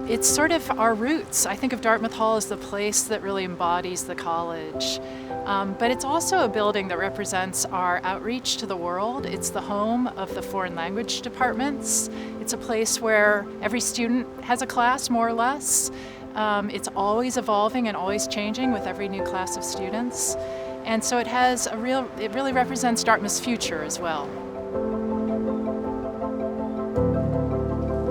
It's sort of our roots. I think of Dartmouth Hall as the place that really embodies the college. But it's also a building that represents our outreach to the world. It's the home of the foreign language departments. It's a place where every student has a class, more or less. It's always evolving and always changing with every new class of students. And so it really represents Dartmouth's future as well.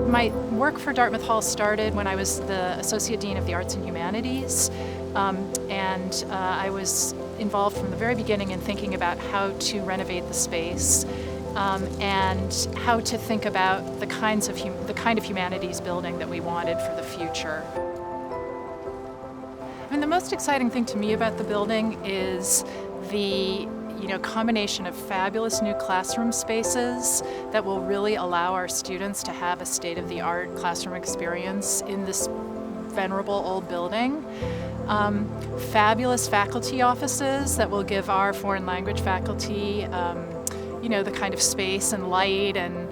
My work for Dartmouth Hall started when I was the Associate Dean of the Arts and Humanities, and I was involved from the very beginning in thinking about how to renovate the space and how to think about the kind of humanities building that we wanted for the future. I mean, the most exciting thing to me about the building is the combination of fabulous new classroom spaces that will really allow our students to have a state-of-the-art classroom experience in this venerable old building. Fabulous faculty offices that will give our foreign language faculty the kind of space and light and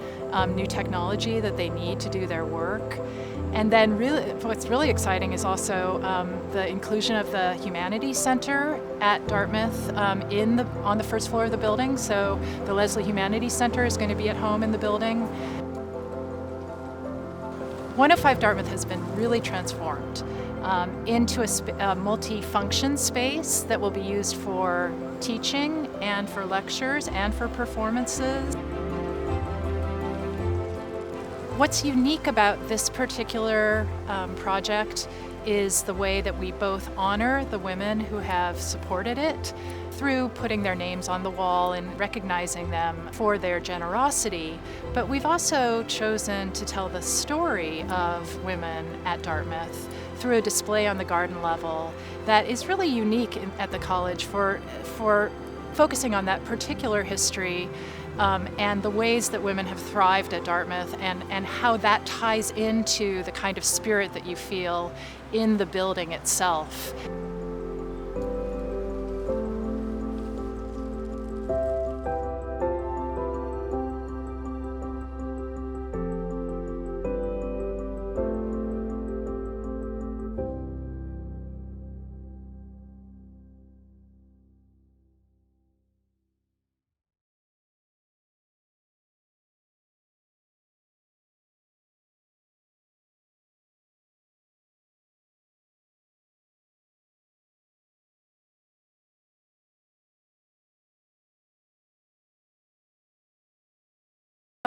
new technology that they need to do their work. And then what's really exciting is also the inclusion of the Humanities Center at Dartmouth on the first floor of the building. So the Leslie Humanities Center is going to be at home in the building. 105 Dartmouth has been really transformed into a multi-function space that will be used for teaching and for lectures and for performances. What's unique about this particular project is the way that we both honor the women who have supported it through putting their names on the wall and recognizing them for their generosity. But we've also chosen to tell the story of women at Dartmouth through a display on the garden level that is really unique at the college for focusing on that particular history and the ways that women have thrived at Dartmouth and how that ties into the kind of spirit that you feel in the building itself.